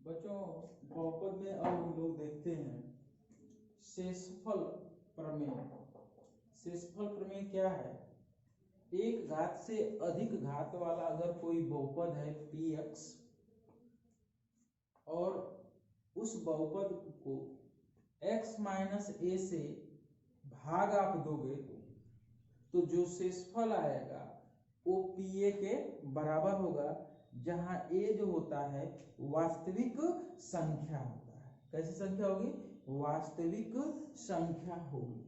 बच्चों बहुपद में अब हम लोग देखते हैं शेषफल प्रमेय। शेषफल प्रमेय क्या है? एक घात से अधिक घात वाला अगर कोई बहुपद है px और उस बहुपद को x माइनस a से भाग आप दोगे तो जो शेषफल आएगा वो pa के बराबर होगा, जहां a जो होता है वास्तविक संख्या होता है। कैसी संख्या होगी? वास्तविक संख्या होगी।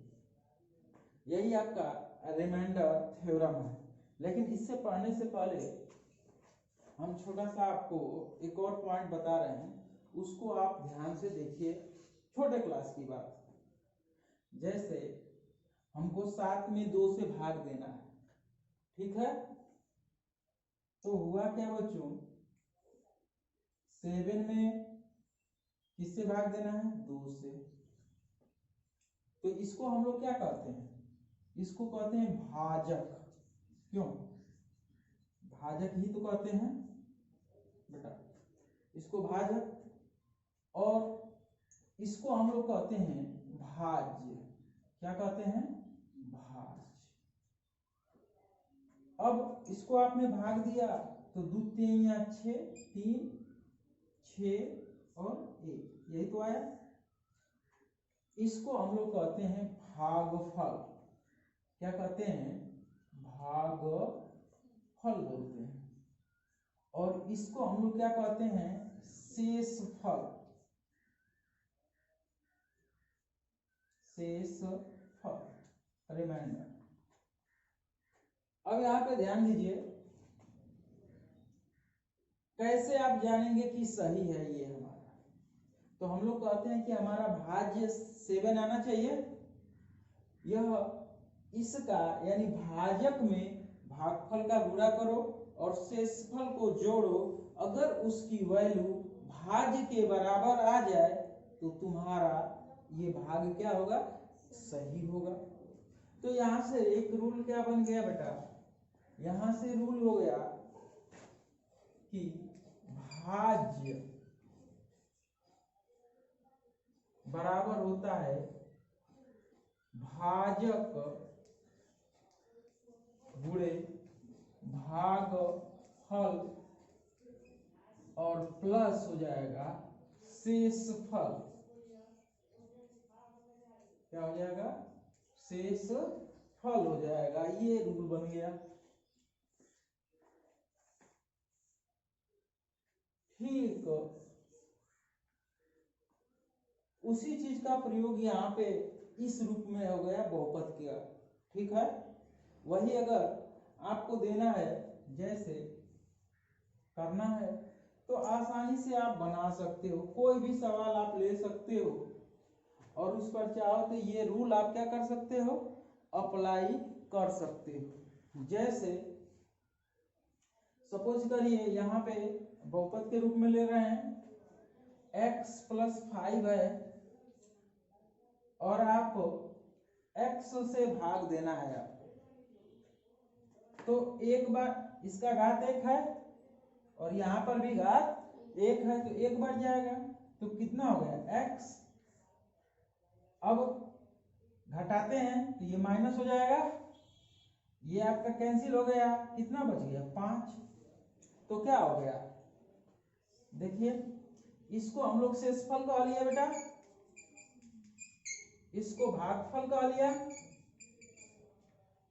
यही आपका रिमाइंडर थ्योरम है। लेकिन इससे पढ़ने से पहले हम छोटा सा आपको एक और पॉइंट बता रहे हैं, उसको आप ध्यान से देखिए। छोटे क्लास की बात, जैसे हमको 7 में 2 से भाग देना है, ठीक है? तो हुआ क्या बच्चों, 7 में किससे भाग देना है? 2 से। तो इसको हम लोग क्या कहते हैं? इसको कहते हैं भाजक। क्यों? भाजक ही तो कहते हैं बेटा इसको, भाजक। और इसको हम लोग कहते हैं भाज्य। क्या कहते हैं? भाज्य। अब इसको आपने भाग दिया तो 2 3 या 6, 3 6 और 1, यही तो आया। इसको हम लोग कहते हैं भागफल। क्या कहते हैं? भागफल बोलते हैं। और इसको हम लोग क्या कहते हैं? शेषफल। शेषफल, रिमाइंडर। अब यहां पे ध्यान दीजिए, कैसे आप जानेंगे कि सही है ये हमारा? तो हम लोग कहते हैं कि हमारा भाज्य 7 आना चाहिए। यह इसका यानी भाजक में भागफल का गुणा करो और शेषफल को जोड़ो। अगर उसकी वैल्यू भाज्य के बराबर आ जाए तो तुम्हारा ये भाग क्या होगा? सही होगा। तो यहां से एक रूल क्या बन गया बेटा? यहां से रूल हो गया कि भाज्य बराबर होता है भाजक गुणे भागफल और प्लस हो जाएगा शेषफल। क्या हो जाएगा? शेषफल हो जाएगा। ये रूल बन गया। ठीक उसी चीज का प्रयोग यहाँ पे इस रूप में हो गया बहुपद का। ठीक है, वही अगर आपको देना है, जैसे करना है, तो आसानी से आप बना सकते हो। कोई भी सवाल आप ले सकते हो और उस पर चाहो तो ये रूल आप क्या कर सकते हो? अप्लाई कर सकते हो। जैसे सपोज करिए यहाँ पे बहुपद के रूप में ले रहे हैं, x + 5 है और आप x से भाग देना है आपको। तो एक बार इसका घात 1 है और यहाँ पर भी घात 1 है, तो 1 बढ़ जाएगा। तो कितना हो गया? x। अब घटाते हैं तो ये माइनस हो जाएगा, ये आपका कैंसिल हो गया। कितना बच गया? 5। तो क्या हो गया? देखिए, इसको हम लोग शेषफल कह लिया बेटा, इसको भागफल कह लिया,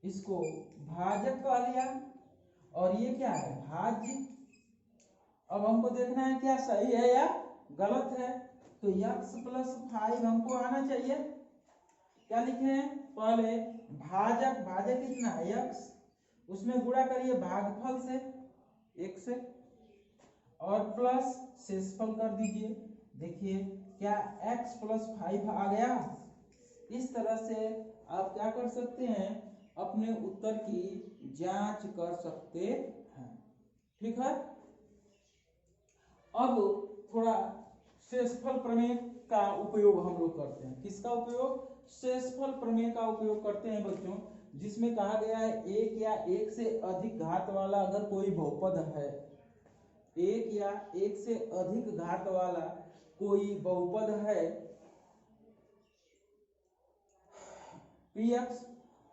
इसको भाजक कह लिया, और ये क्या है? भाज्य। अब हमको देखना है क्या सही है या गलत है। तो x + 5 हमको आना चाहिए। क्या लिखे हैं? पहले भाजक, भाजक कितना है? x, उसमें गुणा करिए भागफल से 1 से, और प्लस शेषफल कर दीजिए। देखिए क्या x + 5 आ गया। इस तरह से आप क्या कर सकते हैं? अपने उत्तर की जांच कर सकते हैं। ठीक है, अब थोड़ा शेषफल प्रमेय का उपयोग हम लोग करते हैं। किसका उपयोग? शेषफल प्रमेय का उपयोग करते हैं बच्चों, जिसमें कहा गया है एक या एक से अधिक घात वाला अगर कोई बहुपद है एक या एक से अधिक घात वाला कोई बहुपद है px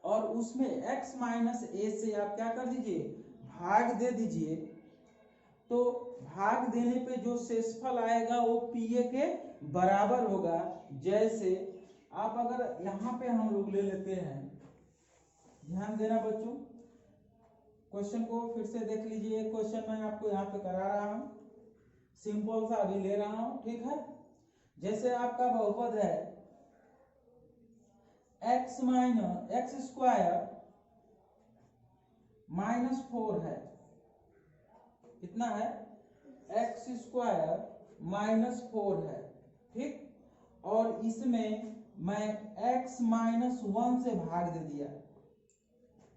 और उसमें x माइनस ए से आप क्या कर दीजिए, भाग दे दीजिए, तो भाग देने पे जो शेषफल आएगा वो pa के बराबर होगा। जैसे आप अगर यहाँ पे हम लोग ले लेते हैं, ध्यान देना बच्चों, क्वेश्चन को फिर से देख लीजिए। क्वेश्चन मैं आपको यहाँ पे करा रहा हूँ, सिंपल सा अभी ले रहा हूँ, ठीक है। जैसे आपका बहुपद है x minus x square minus 4 है, कितना है, एक्स स्क्वायर माइनस 4 है, ठीक। और इसमें मैं x माइनस 1 से भाग दे दिया,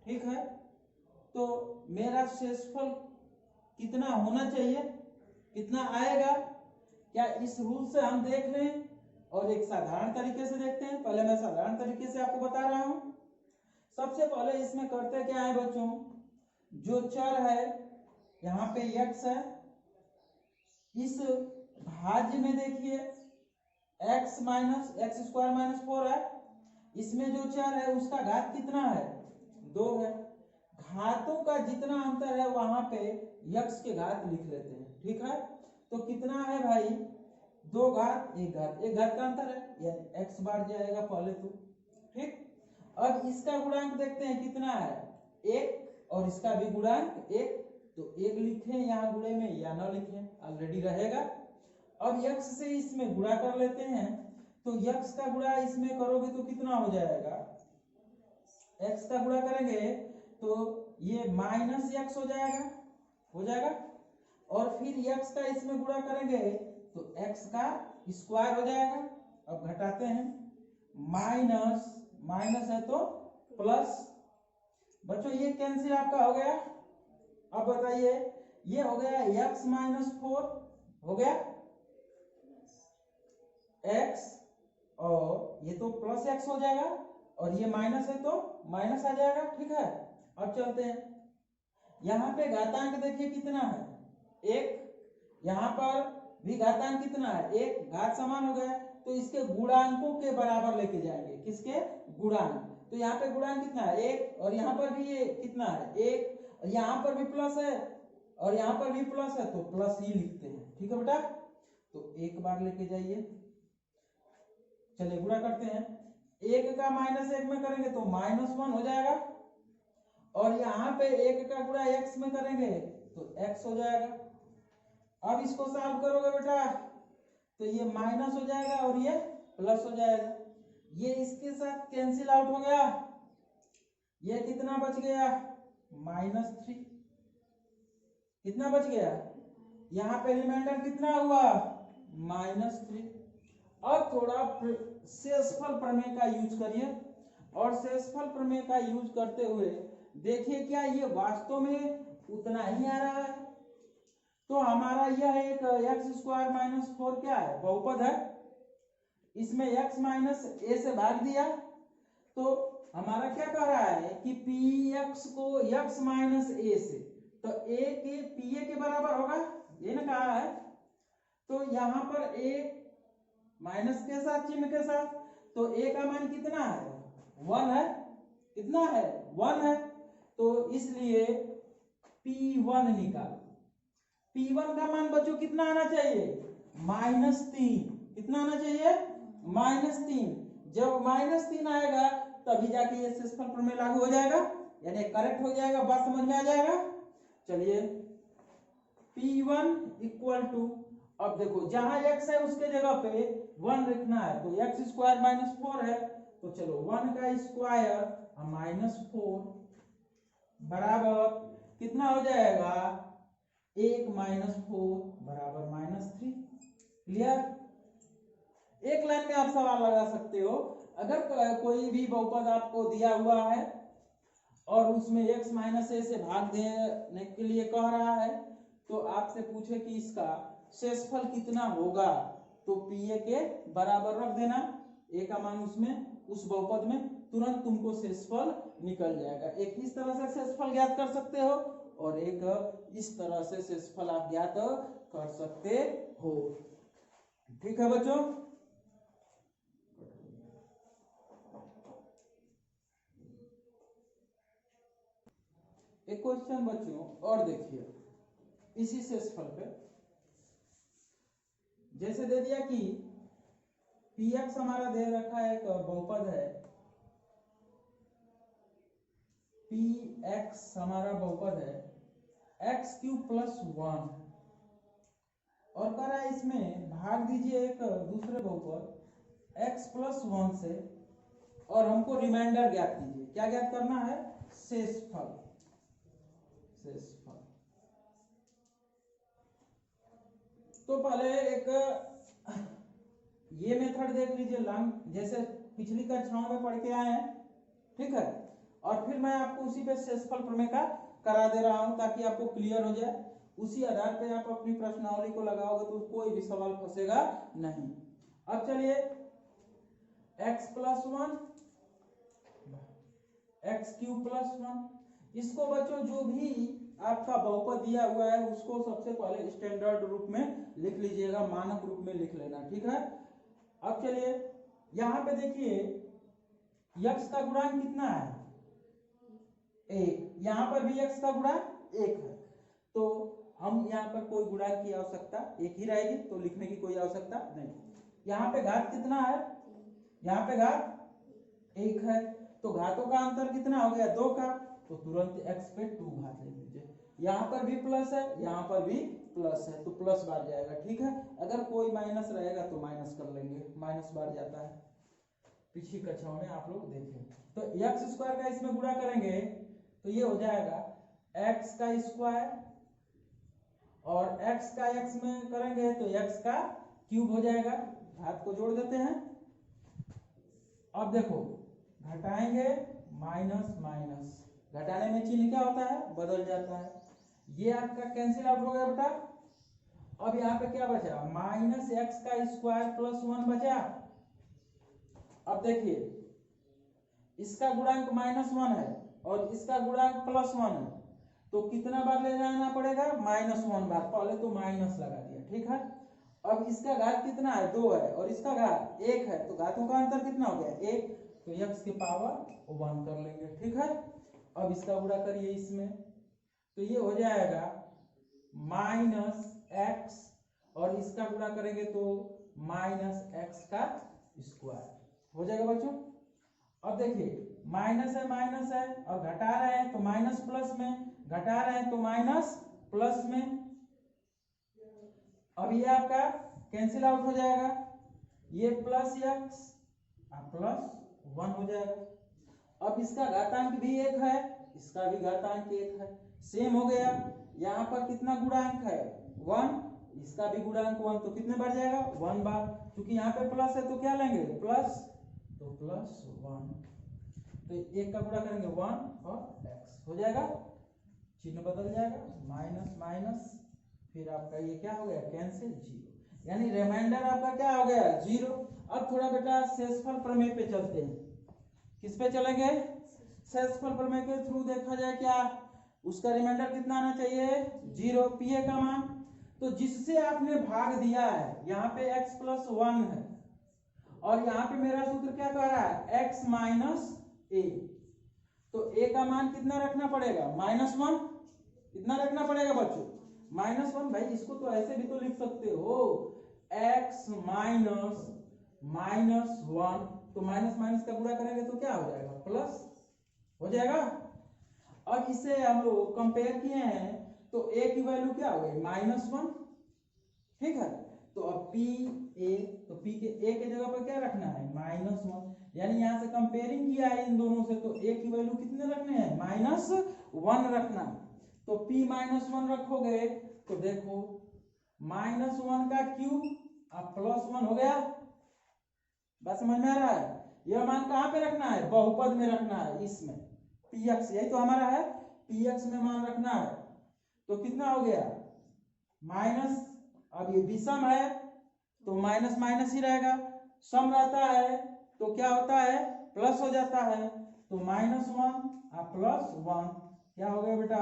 ठीक है। तो मेरा शेषफल कितना होना चाहिए, कितना आएगा, क्या इस रूल से हम देख लें और एक साधारण तरीके से देखते हैं। पहले मैं साधारण तरीके से आपको बता रहा हूं। सबसे पहले इसमें करते क्या है बच्चों, जो चर है यहाँ पे x है, इस भाज्य में देखिए x minus x square minus 4 है, इसमें जो चर है उसका घात कितना है, 2 है। घातों का जितना अंतर है वहां पे x के घात लिख लेते हैं, ठीक है। तो कितना है भाई, 2 घात 1 घात, 1 घात का अंतर है, यानी x बार जाएगा पहले तो, ठीक। अब इसका गुणांक देखते हैं कितना है, 1, और इसका भी गुणांक 1, तो 1 लिखें यहाँ गुणे में या न लिखें, ऑलरेडी रहेगा। अब x से इसमें गुणा कर लेते हैं, तो x का गुणा इसमें करोगे तो कितना हो जाएगा, x का गुणा करेंगे तो ये माइनस x हो जाएगा, और फिर x का इसमें गुणा करेंगे तो x का स्क्वायर हो जाएगा। अब घटाते हैं, माइनस माइनस है तो प्लस, बच्चों ये कैंसिल आपका हो गया। अब बताइए, ये हो गया x माइनस 4 हो गया x, और ये तो प्लस x हो जाएगा, और ये माइनस है तो माइनस आ जाएगा, ठीक है। अब चलते हैं, यहाँ पे घातांक देखिए कितना है, 1, यहाँ पर भी घातांक कितना है, 1, घात समान हो गया, तो इसके गुणांकों के बराबर लेके जाएंगे, किसके गुणांक, तो यहाँ पे गुणांक कितना है, 1, और यहाँ पर भी ये कितना है, 1, यहाँ पर भी प्लस है और यहाँ पर भी प्लस है, तो प्लस ही लिखते हैं, ठीक है बेटा। तो एक बार लेके जाइए, चलिए गुणा करते हैं, 1 का माइनस 1 में करेंगे तो माइनस 1 हो जाएगा, और यहाँ पे 1 का गुणा x में करेंगे तो x हो जाएगा। अब इसको सॉल्व करोगे बेटा तो ये माइनस हो जाएगा और ये प्लस हो जाएगा, ये इसके साथ कैंसिल आउट हो गया, ये कितना बच गया, -3, कितना बच गया, यहाँ पे रिमाइंडर कितना हुआ, -3। अब थोड़ा शेषफल प्रमेय का यूज करिए, और शेषफल प्रमेय का यूज करते हुए देखिए क्या ये वास्तव में उतना ही आ रहा है। तो हमारा यह एक एक्स स्क्वायर माइनस 4 क्या है, बहुपद है, इसमें x माइनस ए से भाग दिया, तो हमारा क्या कह रहा है कि px को x माइनस ए से, तो a के pa के बराबर होगा, ये ना कहा है। तो यहाँ पर a माइनस के साथ, चिन्ह के साथ, तो a का मान कितना है, 1 है, कितना है, 1 है, तो इसलिए p1 निकाल, p1 का मान बच्चों कितना आना चाहिए, -3, कितना आना चाहिए, -3। जब -3 आएगा तभी जाके ये शेषफल प्रमेय लागू हो जाएगा, यानी करेक्ट हो जाएगा, बात समझ में आ जाएगा। चलिए p1 इक्वल टू, अब देखो जहां x है उसके जगह पे 1 लिखना है, तो x स्क्वायर माइनस 4 है, तो चलो 1 का स्क्वायर माइनस 4 बराबर कितना हो जाएगा, 1 माइनस 4 बराबर -3। क्लियर। एक लाइन में आप सवाल लगा सकते हो, अगर कोई भी बहुपद आपको दिया हुआ है और उसमें x माइनस ए से भाग देने के लिए कह रहा है, तो आपसे पूछे कि इसका शेषफल कितना होगा, तो pa के बराबर रख देना, a का मान उसमें उस बहुपद में, तुरंत तुमको शेषफल निकल जाएगा। एक इस तरह से शेषफल ज्ञात कर सकते हो, और एक इस तरह से शेषफल आप ज्ञात कर सकते हो। ठीक है बच्चों, एक क्वेश्चन बच्चों और देखिए इसी शेषफल पे, जैसे दे दिया कि px हमारा दे रखा है, एक बहुपद है, px हमारा बहुपद है x³ + 1 और कह रहा है इसमें भाग दीजिए एक दूसरे बहुपद x + 1 से और हमको रिमाइंडर ज्ञात कीजिए। क्या ज्ञात करना है? शेषफल। शेषफल तो पहले एक ये मेथड देख लीजिए, लंग जैसे पिछली कक्षाओं में पढ़ के आए हैं, ठीक है, और फिर मैं आपको उसी पे शेषफल प्रमेय का करा दे रहा हूं ताकि आपको क्लियर हो जाए। उसी आधार पे आप अपनी प्रश्नावली को लगाओगे तो कोई भी सवाल फंसेगा नहीं। अब चलिए x + 1 x³ + 1, इसको बच्चों जो भी आपका बहुपद दिया हुआ है उसको सबसे पहले स्टैंडर्ड रूप में लिख लीजिएगा, मानक रूप में लिख लेना, ठीक है। अब चलिए यहां पे देखिए x का गुणांक कितना है? 1। यहां पर भी x का गुणांक 1 है, तो हम यहाँ पर कोई गुणांक की आवश्यकता एक ही रहेगी, तो लिखने की कोई आवश्यकता नहीं। यहाँ पे घात कितना है? यहाँ पे घात 1 है, तो घातों का अंतर कितना हो गया? 2 का, तो तुरंत x पे 2 घात ले लीजिए। यहाँ पर भी प्लस है, यहाँ पर भी प्लस है, तो प्लस बार जाएगा, ठीक है। अगर कोई माइनस रहेगा तो माइनस कर लेंगे, माइनस बार जाता है, पिछली कक्षाओं में आप लोग देखें। तो x² का इसमें गुणा करेंगे तो ये हो जाएगा x² और x का x में करेंगे तो x³ हो जाएगा। घात को जोड़ देते हैं। अब देखो घटाएंगे, माइनस माइनस, घटाने में चिन्ह क्या होता है? बदल जाता है। ये आपका कैंसिल आउट हो गया बेटा। अब यहाँ पे क्या बचा? -x² + 1 बचा। अब देखिए इसका गुणांक -1 है और इसका गुणांक +1 है, तो कितना बार ले जाना पड़ेगा? -1 बार। पहले तो माइनस लगा दिया, ठीक है। अब इसका घात कितना है? 2 है और इसका घात 1 है, तो घातों का अंतर कितना हो गया? 1, तो x की पावर 1 कर लेंगे, ठीक है। अब इसका गुणा करिए इसमें, तो ये हो जाएगा -x और इसका गुणा करेंगे तो -x² हो जाएगा बच्चों। अब देखिए माइनस है और घटा रहे हैं तो माइनस प्लस में, घटा रहे हैं तो माइनस प्लस में। अब ये आपका कैंसिल आउट हो जाएगा, ये +x +1 हो जाएगा। अब इसका घातांक भी 1 है, इसका भी घातांक 1 है, सेम हो गया। यहाँ पर कितना गुणांक है? 1, इसका भी गुणांक 1, तो कितने बार जाएगा? 1 बार। क्योंकि यहाँ पे प्लस है तो क्या लेंगे? प्लस, तो +1, तो 1 का गुणा करेंगे 1 और x हो जाएगा, चिन्ह बदल जाएगा, माइनस माइनस, फिर आपका ये क्या हो गया? कैंसिल, 0, यानी रिमाइंडर आपका क्या हो गया? 0। अब थोड़ा बेटा शेषफल प्रमेय पे चलते हैं। किस पे चलेंगे? शेषफल प्रमेय के थ्रू देखा जाए क्या उसका रिमाइंडर कितना आना चाहिए? 0, पीए का मान। तो जिससे आपने भाग दिया है, यहाँ पे x + 1 है और यहाँ पे मेरा सूत्र क्या कह रहा है? x - a, तो a का मान कितना रखना पड़ेगा? -1। कितना रखना पड़ेगा बच्चों? -1। भाई इसको तो ऐसे भी तो लिख सकते हो, x -1, तो माइनस माइनस का गुणा करेंगे तो क्या हो जाएगा? प्लस हो जाएगा। अब इसे हम लोग कंपेयर किए हैं तो a की वैल्यू क्या हो गई? -1, ठीक है। तो अब p a, तो p के a के जगह पर क्या रखना है? -1, यानी यहां से कंपेयरिंग किया है इन दोनों से, तो a की वैल्यू कितने रखने हैं? -1 रखना। तो p -1 रखोगे तो देखो -1 का क्यूब अब +1 हो गया। बात समझ में आ रहा है? यह मान कहाँ पे रखना है? बहुपद में रखना है, इसमें px, यही तो हमारा है, px में मान रखना है। तो कितना हो गया? माइनस, अब ये विषम है तो माइनस माइनस ही रहेगा, सम रहता है तो क्या होता है? प्लस हो जाता है। तो -1 और +1 क्या हो गया बेटा?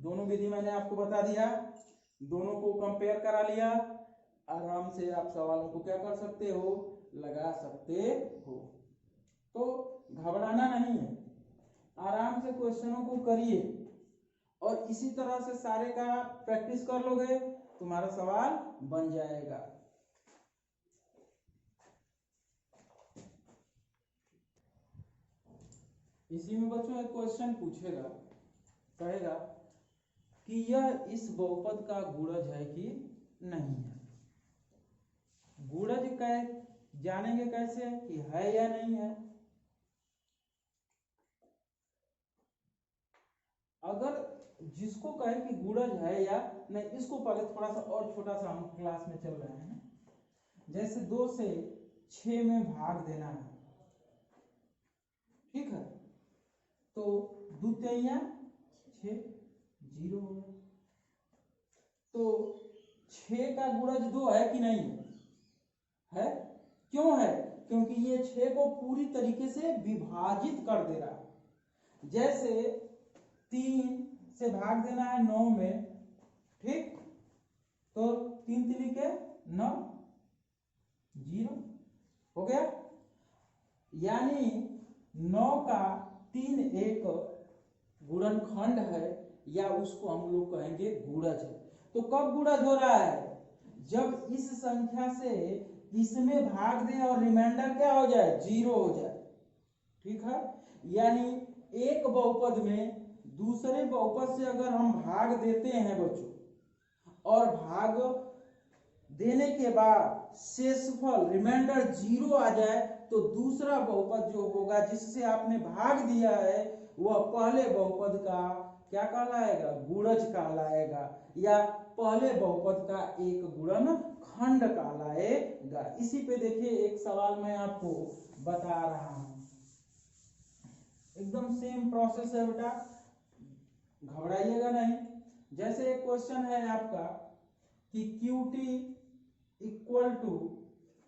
दोनों विधि मैंने आपको बता दिया, दोनों को कंपेयर करा लिया, आराम से आप सवालों को क्या कर सकते हो, लगा सकते हो। तो घबराना नहीं है, आराम से क्वेश्चनों को करिए और इसी तरह से सारे का प्रैक्टिस कर लोगे, तुम्हारा सवाल बन जाएगा। इसी में बच्चों एक क्वेश्चन पूछेगा, कहेगा कि यह इस बहुपद का गुणज है कि नहीं है। गुणज जानेंगे कैसे कि है या नहीं है। अगर जिसको कहे कि गुणज है या नहीं, इसको पहले थोड़ा सा और छोटा सा हम क्लास में चल रहे हैं। जैसे 2 से 6 में भाग देना है, ठीक है, तो 2 तिया 6, 0 हो गया। तो 6 का गुणज 2 है कि नहीं है? क्यों है? क्योंकि ये 6 को पूरी तरीके से विभाजित कर दे रहा है। जैसे 3 से भाग देना है 9 में, ठीक, तो 3 3 के 9, 0 हो गया। यानी 9 का 3 एक गुणनखंड है, या उसको हम लोग कहेंगे गुणज है। तो कब गुणज हो रहा है? जब इस संख्या से इसमें भाग दें और रिमाइंडर क्या हो जाए, 0 हो जाए, ठीक है। यानी एक बहुपद में दूसरे बहुपद से अगर हम भाग देते हैं बच्चों, और भाग देने के बाद शेषफल रिमाइंडर 0 आ जाए, तो दूसरा बहुपद जो होगा जिससे आपने भाग दिया है, वह पहले बहुपद का क्या कहलाएगा, गुणज कहलाएगा, या पहले बहुपद का एक गुणनखंड कहलाएगा। इसी पे देखिए एक सवाल मैं आपको बता रहा हूं, एकदम सेम प्रोसेस है बेटा, घबराइएगा नहीं। जैसे एक क्वेश्चन है आपका कि QT इक्वल टू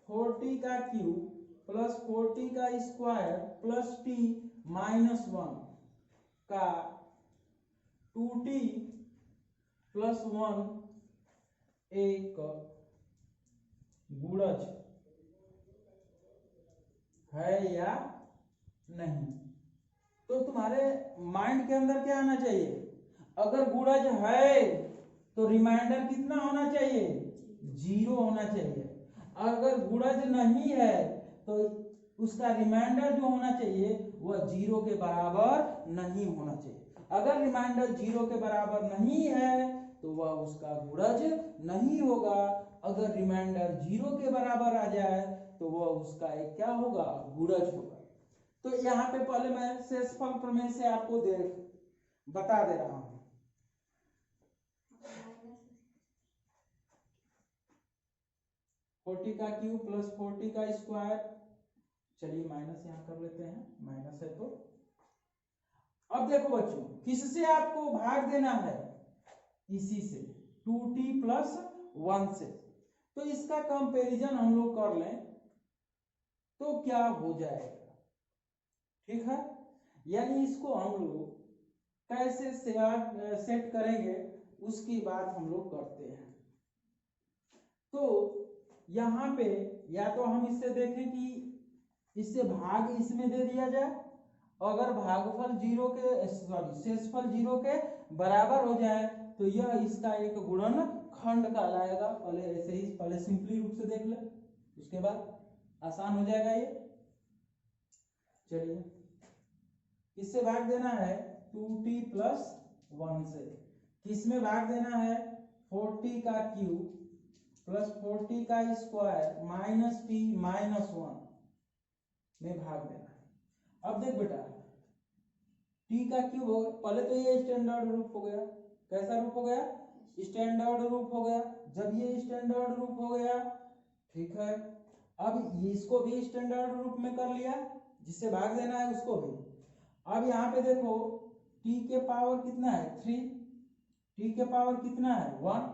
40 का क्यूब प्लस 40 का स्क्वायर प्लस T माइनस 1 का 2T प्लस 1 एक गुणज है या नहीं। तो तुम्हारे माइंड के अंदर क्या आना चाहिए, अगर गुणज है तो रिमाइंडर कितना होना चाहिए, 0 होना चाहिए। अगर गुणज नहीं है तो उसका रिमाइंडर जो होना चाहिए वह 0 के बराबर नहीं होना चाहिए। अगर रिमाइंडर 0 के बराबर नहीं है तो वह उसका गुणज नहीं होगा। अगर रिमाइंडर 0 के बराबर आ जाए तो वह उसका एक क्या होगा, गुणज होगा। तो यहाँ पे पहले मैं शेषफल प्रमेय से आपको बता दे रहा हूं। फोर्टी का क्यूब प्लस 40 का स्क्वायर, चलिए माइनस यहाँ कर लेते हैं, माइनस है तो। अब देखो बच्चों, किससे आपको भाग देना है, इसी से 2T प्लस 1 से। तो इसका कंपैरिजन हम लोग कर लें तो क्या हो जाएगा, ठीक है। यानी इसको हम लोग कैसे सेट करेंगे उसकी बात हम लोग करते हैं। तो यहाँ पे या तो हम इससे देखें कि इससे भाग इसमें दे दिया जाए, अगर भागफल 0 के शेषफल 0 के बराबर हो जाए तो यह इसका एक गुणनखंड कहलाएगा। पहले ऐसे ही पहले सिंपली रूप से देख ले, उसके बाद आसान हो जाएगा ये। चलिए इससे भाग देना है 2T प्लस 1 से, किसमें भाग देना है 40 का क्यूब प्लस 40 का स्क्वायर माइनस T माइनस 1 में भाग देना है। अब देख बेटा, T का क्यूब हो, पहले तो ये स्टैंडर्ड रूप हो गया, कैसा रूप हो गया, स्टैंडर्ड रूप हो गया। जब ये स्टैंडर्ड रूप हो गया, ठीक है, अब इसको भी स्टैंडर्ड रूप में कर लिया, जिससे भाग देना है उसको भी। अब यहाँ पे देखो T के पावर कितना है 3, T के पावर कितना है 1,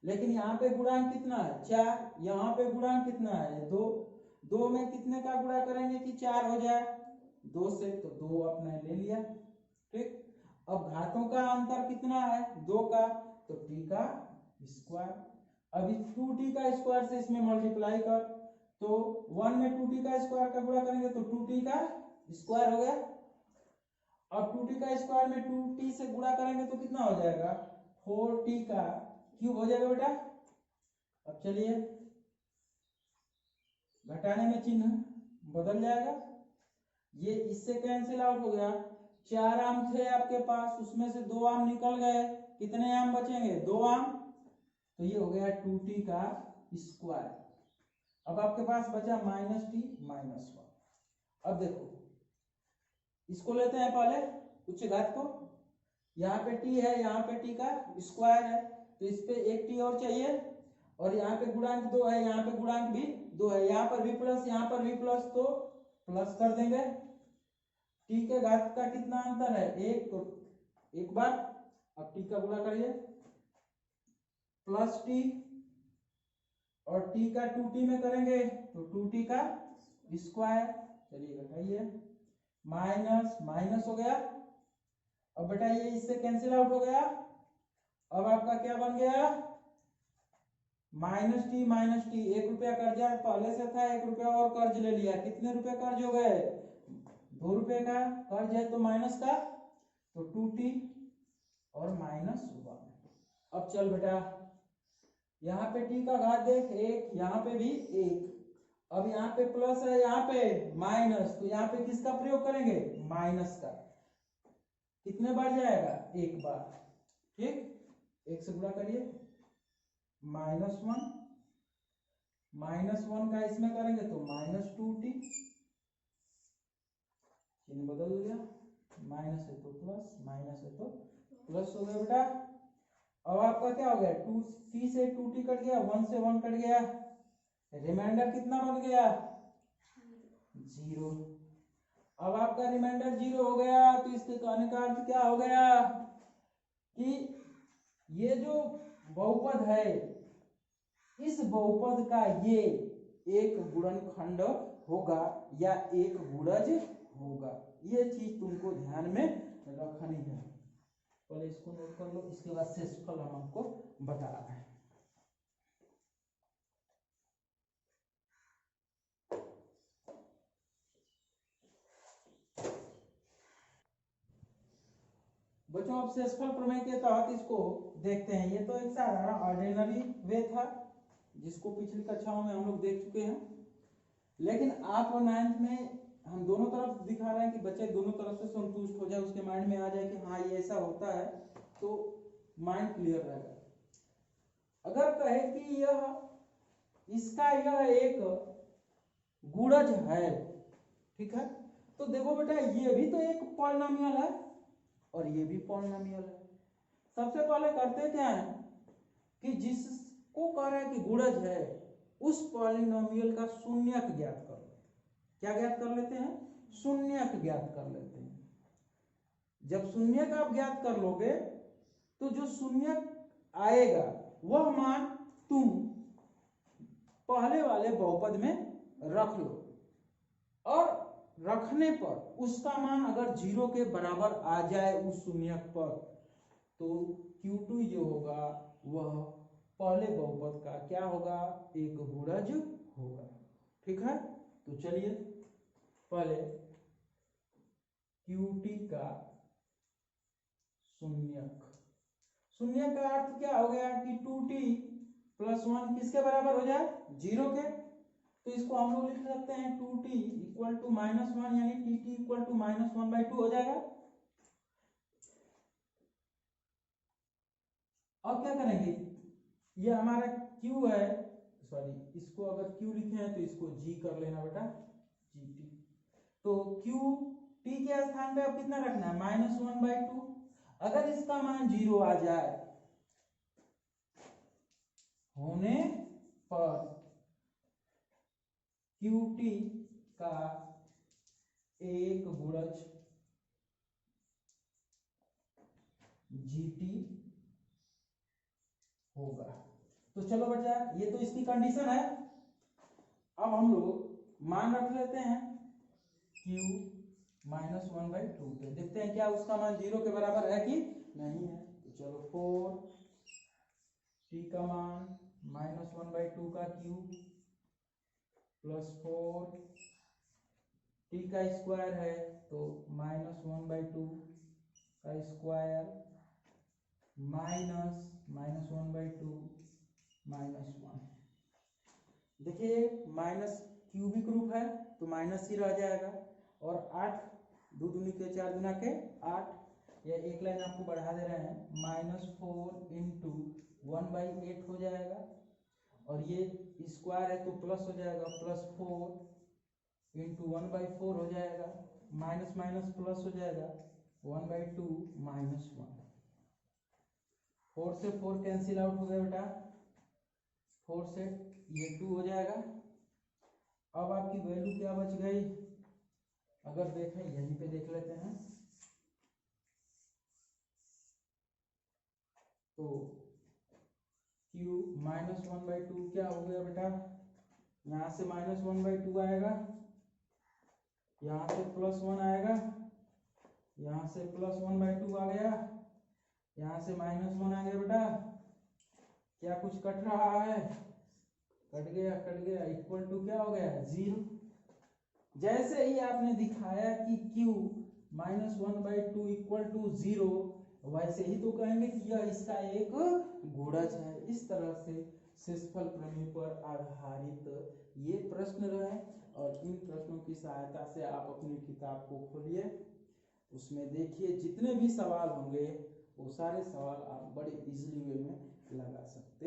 लेकिन यहाँ पे गुणांक कितना है 4, यहाँ पे गुणांक कितना है 2। 2 में कितने का गुणा करेंगे कि 4 हो जाए 2 से, तो 2 आपने ले लिया, ठीक। अब घातों का अंतर कितना है 2 का, तो टी का स्क्वायर। अब इस 2t का स्क्वायर से इसमें मल्टीप्लाई कर, तो 1 में 2t का स्क्वायर का गुणा करेंगे तो 2t का स्क्वायर हो गया। अब 2t का स्क्वायर में 2t से गुणा करेंगे तो कितना हो जाएगा 4t का क्यूब हो जाएगा बेटा। अब चलिए घटाने में चिन्ह बदल जाएगा, ये इससे कैंसिल आउट हो गया। 4 आम थे आपके पास, उसमें से 2 आम निकल गए, कितने आम बचेंगे 2 आम, तो ये हो गया 2t का स्क्वायर। अब आपके पास बचा -t -1। अब देखो इसको लेते हैं पहले उच्च घात को, यहाँ पे t है, यहाँ पे t का स्क्वायर है, तो इस पे एक t और चाहिए, और यहाँ पे गुणांक 2 है, यहाँ पे गुणांक भी 2 है, यहाँ पर भी प्लस यहाँ पर भी प्लस, तो प्लस कर देंगे। t के घात का कितना अंतर है 1, तो एक बार, अब t का गुणा करिए प्लस t, और t का 2t में करेंगे तो 2t का स्क्वायर। चलिए घटाइए, माइनस माइनस हो गया। अब बेटा ये इससे कैंसिल आउट हो गया, अब आपका क्या बन गया -t 1 रुपया कर्जा पहले से था, 1 रुपया और कर्ज ले लिया, कितने रुपए कर्ज हो गए 2 रुपए का कर्ज है, तो माइनस का, तो 2t और -1। अब चल बेटा यहाँ पे t का घात देख 1, यहाँ पे भी 1, अब यहाँ पे प्लस है, यहाँ पे माइनस, तो यहाँ पे किसका प्रयोग करेंगे माइनस का, कितने बार जाएगा 1 बार, ठीक, 1 से गुणा करिए, -1 -1 का इसमें करेंगे तो -2t, चिन्ह बदल गया, माइनस है तो प्लस, माइनस है तो प्लस हो गया बेटा। अब आपका क्या हो गया 2t से 2t कट गया, 1 से 1 कट गया, रिमाइंडर कितना बन गया 0। अब आपका रिमाइंडर 0 हो गया, तो इसके कहने का अर्थ क्या हो गया कि ये जो बहुपद है, इस बहुपद का ये एक गुणनखंड होगा या एक गुणज होगा, ये चीज तुमको ध्यान में रखनी है। पहले इसको नोट कर लो, इसके बाद शेषफल हम आपको बता रहे हैं। बच्चों अब शेषफल प्रमेय के तहत इसको देखते हैं। ये तो एक साधारण ऑर्डिनरी वे था जिसको पिछली कक्षाओं में हम लोग देख चुके हैं, लेकिन आप 9th में हम दोनों तरफ दिखा रहे हैं कि बच्चे दोनों तरफ से संतुष्ट हो जाए, उसके माइंड में आ जाए कि हाँ ये ऐसा होता है, तो माइंड क्लियर रहेगा। अगर कहे कि यह इसका यह एक गुणज है, ठीक है, तो देखो बेटा ये भी तो एक पॉलिनोमियल है और ये भी पॉलिनोमियल है। सबसे पहले करते क्या है कि जिसको कह रहे हैं कि गुणज है उस पॉलिनोमियल का शून्यक ज्ञात कर लो। क्या ज्ञात कर लेते हैं शून्यक ज्ञात कर लेते हैं। जब शून्यक आप ज्ञात कर लोगे तो जो शून्यक आएगा वह मान तुम पहले वाले बहुपद में रख लो, और रखने पर उसका मान अगर 0 के बराबर आ जाए उस शून्यक पर, तो Q2 जो होगा वह पहले बहुपद का क्या होगा एक गुणज होगा, ठीक है। तो चलिए पहले QT का शून्यक, शून्यक का अर्थ क्या हो गया कि 2t + 1 किसके बराबर हो जाए 0 के, तो इसको हम लोग लिख सकते हैं 2t = -1, यानी tt = -1/2 हो जाएगा। अब क्या करेंगे, ये हमारा q है, सॉरी इसको अगर q लिखे हैं तो इसको g कर लेना बेटा, gt। तो q t के स्थान पे अब कितना रखना है -1/2। अगर इसका मान 0 आ जाए होने पर QT का एक गुणज GT होगा। तो चलो बच्चा ये तो इसकी कंडीशन है। अब हम लोग मान रख लेते हैं Q -1/2। तो देखते हैं क्या उसका मान 0 के बराबर है कि नहीं है। तो चलो 4 t का मान -1/2 का क्यूब प्लस 4 t का स्क्वायर है तो -1/2 का स्क्वायर -1/2 -1। देखिए माइनस क्यूबिक रूप है तो माइनस ही रह जाएगा। और 8 2 दूनी के 4 गुना के 8, ये एक लाइन आपको बढ़ा दे रहे हैं, -4 इंटू 1/8 हो जाएगा। और ये स्क्वायर है तो प्लस हो जाएगा, +4 इंटू 1/4 हो जाएगा, माइनस माइनस प्लस हो जाएगा 1/2 -1। 4 से 4 कैंसिल आउट हो गया बेटा, 4 से ये 2 हो जाएगा। अब आपकी वैल्यू क्या बच गई, अगर देखें यहीं पे देख लेते हैं तो क्यू -1/2 क्या हो गया बेटा, यहाँ से -1/2 आएगा, यहाँ से +1 आएगा, यहाँ से +1/2 आ गया, यहाँ से -1 आ गया बेटा। क्या कुछ कट रहा है, कट गया, इक्वल टू क्या हो गया 0। जैसे ही आपने दिखाया कि q -1/2 इक्वल टू 0, वैसे ही तो कहेंगे कि यह इसका एक गुणज है। इस तरह से शेषफल प्रमेय पर आधारित ये प्रश्न रहे और इन प्रश्नों की सहायता से आप अपनी किताब को खोलिए, उसमें देखिए जितने भी सवाल होंगे वो सारे सवाल आप बड़े इजीली वे में लगा सकते